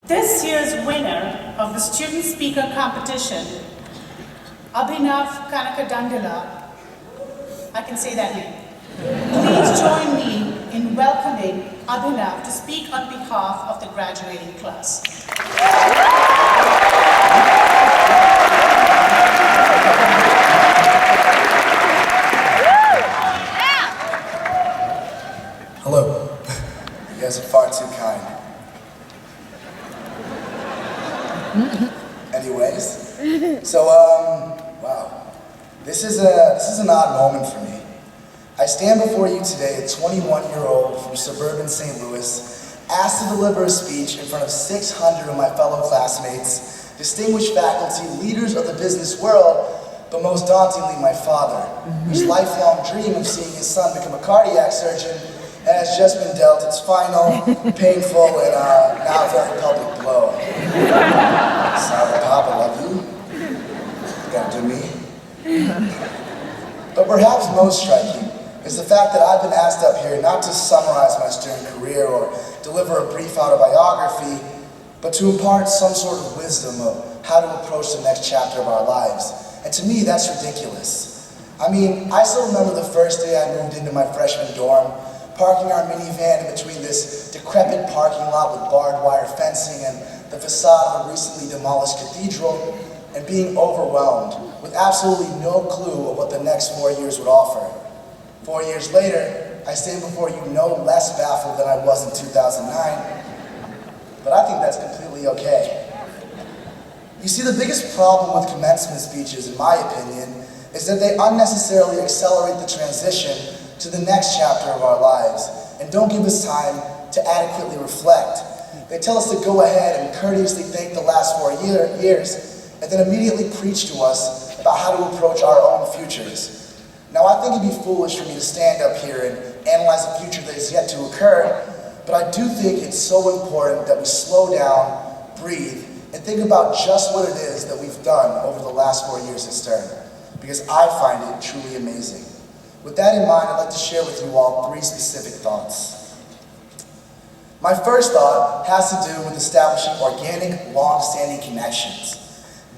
This year's winner of the Student Speaker Competition, Abhinav Kanakadandila, I can say that name. Please join me in welcoming Abhinav to speak on behalf of the graduating class. Hello. You guys are far too kind. Anyways, so wow, this is an odd moment for me. I stand before you today, a 21-year-old from suburban St. Louis, asked to deliver a speech in front of 600 of my fellow classmates, distinguished faculty, leaders of the business world, but most dauntingly, my father, whose lifelong dream of seeing his son become a cardiac surgeon has just been dealt its final, painful, and now very public blow. Sorry, Pop, I love you. You gotta do me. But perhaps most striking is the fact that I've been asked up here not to summarize my student career or deliver a brief autobiography, but to impart some sort of wisdom of how to approach the next chapter of our lives. And to me, that's ridiculous. I mean, I still remember the first day I moved into my freshman dorm, parking our minivan in between this decrepit parking lot with barbed wire fencing and the facade of a recently demolished cathedral, and being overwhelmed with absolutely no clue of what the next 4 years would offer. 4 years later, I stand before you no less baffled than I was in 2009, but I think that's completely okay. You see, the biggest problem with commencement speeches, in my opinion, is that they unnecessarily accelerate the transition to the next chapter of our lives and don't give us time to adequately reflect. They tell us to go ahead and courteously thank the last 4 years and then immediately preach to us about how to approach our own futures. Now, I think it'd be foolish for me to stand up here and analyze a future that is yet to occur, but I do think it's so important that we slow down, breathe, and think about just what it is that we've done over the last 4 years at Stern, because I find it truly amazing. With that in mind, I'd like to share with you all 3 specific thoughts. My first thought has to do with establishing organic, long-standing connections.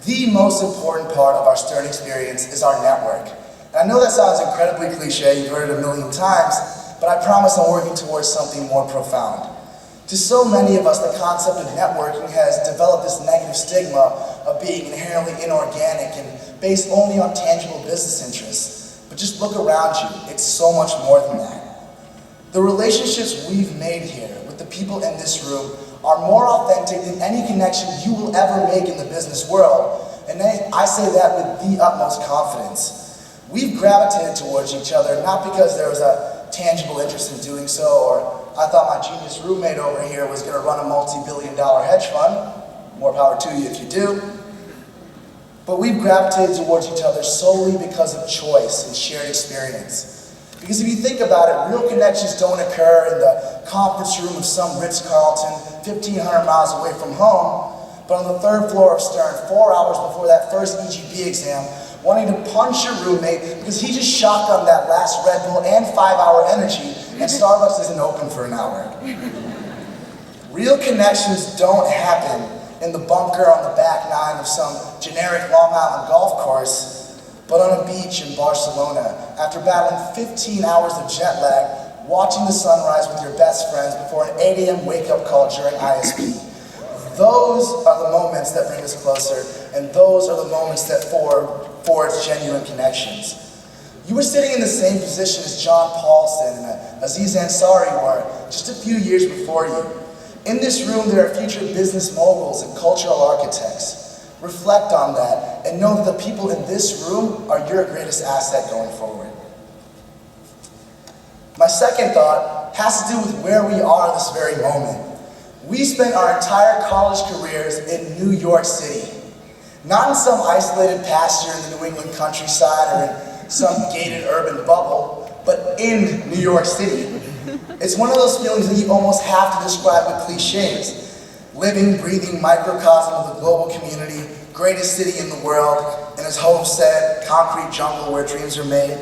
The most important part of our Stern experience is our network. And I know that sounds incredibly cliche, you've heard it a million times, but I promise I'm working towards something more profound. To so many of us, the concept of networking has developed this negative stigma of being inherently inorganic and based only on tangible business interess. But just look around you, it's so much more than that. The relationships we've made here with the people in this room are more authentic than any connection you will ever make in the business world, and I say that with the utmost confidence. We've gravitated towards each other not because there was a tangible interest in doing so, or I thought my genius roommate over here was going to run a multi-billion-dollar hedge fund. More power to you if you do. But we've gravitated towards each other solely because of choice and shared experience. Because if you think about it, real connections don't occur in the conference room of some Ritz-Carlton 1,500 miles away from home, but on the 3rd floor of Stern, 4 hours before that first EGB exam, wanting to punch your roommate because he just shotgunned that last Red Bull and 5-hour energy, and Starbucks isn't open for an hour. Real connections don't happen in the bunker on the back 9 of some generic Long Island golf course, but on a beach in Barcelona, after battling 15 hours of jet lag, watching the sunrise with your best friends before an 8 a.m. wake-up call during ISP. Those are the moments that bring us closer, and those are the moments that forge genuine connections. You were sitting in the same position as John Paulson and Aziz Ansari were just a few years before you. In this room, there are future business moguls and cultural architects. Reflect on that and know that the people in this room are your greatest asset going forward. My second thought has to do with where we are this very moment. We spent our entire college careers in New York City. Not in some isolated pasture in the New England countryside or in some gated urban bubble, but in New York City. It's one of those feelings that you almost have to describe with cliches. Living, breathing microcosm of the global community, greatest city in the world, and as Hope said, concrete jungle where dreams are made.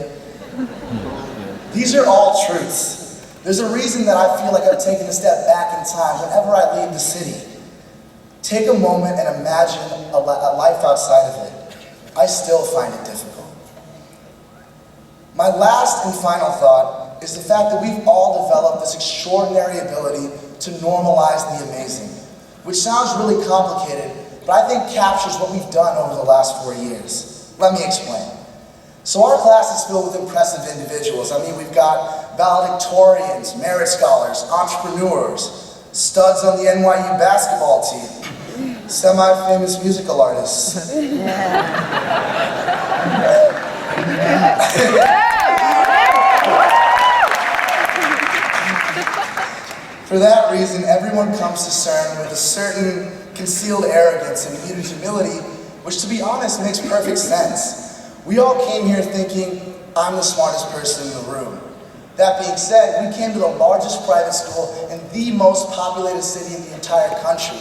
These are all truths. There's a reason that I feel like I've taken a step back in time whenever I leave the city. take a moment and imagine a life outside of it. I still find it difficult. My last and final thought is the fact that we've all developed this extraordinary ability to normalize the amazing, which sounds really complicated, but I think captures what we've done over the last 4 years. Let me explain. So our class is filled with impressive individuals. I mean, we've got valedictorians, merit scholars, entrepreneurs, studs on the NYU basketball team, semi-famous musical artists. For that reason, everyone comes to CERN with a certain concealed arrogance and muted humility, which, to be honest, makes perfect sense. We all came here thinking, I'm the smartest person in the room. That being said, we came to the largest private school in the most populated city in the entire country.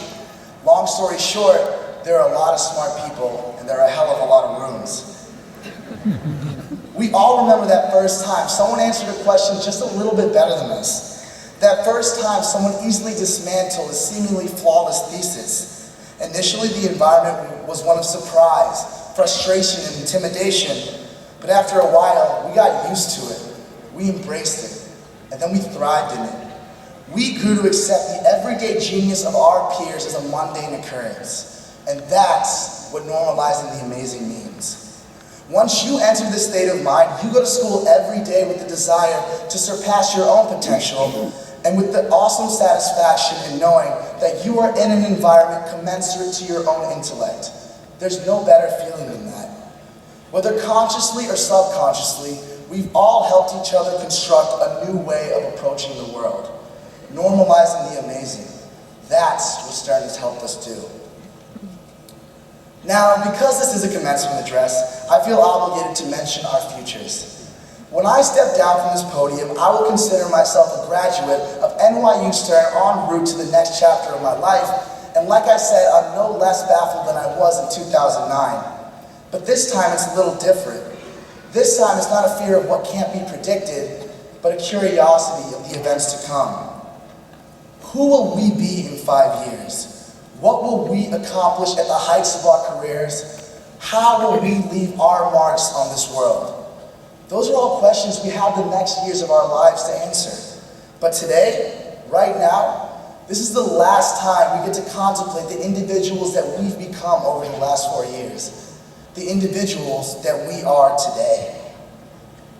Long story short, there are a lot of smart people, and there are a hell of a lot of rooms. We all remember that first time someone answered a question just a little bit better than us. That first time someone easily dismantled a seemingly flawless thesis. Initially, the environment was one of surprise, frustration, and intimidation. But after a while, we got used to it. We embraced it. And then we thrived in it. We grew to accept the everyday genius of our peers as a mundane occurrence. And that's what normalizing the amazing means. Once you enter this state of mind, you go to school every day with the desire to surpass your own potential and with the awesome satisfaction in knowing that you are in an environment commensurate to your own intellect. There's no better feeling than that. Whether consciously or subconsciously, we've all helped each other construct a new way of approaching the world, normalizing the amazing. That's what CERN has helped us do. Now, because this is a commencement address, I feel obligated to mention our futures. When I step down from this podium, I will consider myself a graduate of NYU CERN en route to the next chapter of my life, and like I said, I'm no less baffled than I was in 2009. But this time it's a little different. This time it's not a fear of what can't be predicted, but a curiosity of the events to come. Who will we be in 5 years? What will we accomplish at the heights of our careers? How will we leave our marks on this world? Those are all questions we have the next years of our lives to answer. But today, right now, this is the last time we get to contemplate the individuals that we've become over the last 4 years. The individuals that we are today.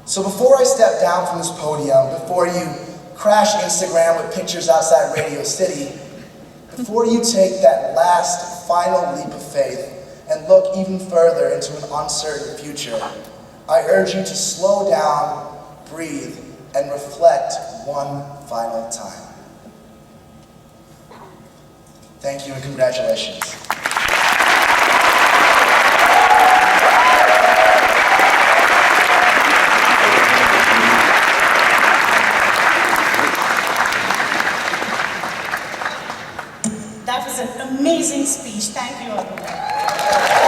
So before I step down from this podium, before you crash Instagram with pictures outside Radio City, before you take that last, final leap of faith and look even further into an uncertain future, I urge you to slow down, breathe, and reflect one final time. Thank you and congratulations. That was an amazing speech. Thank you, Abhinav.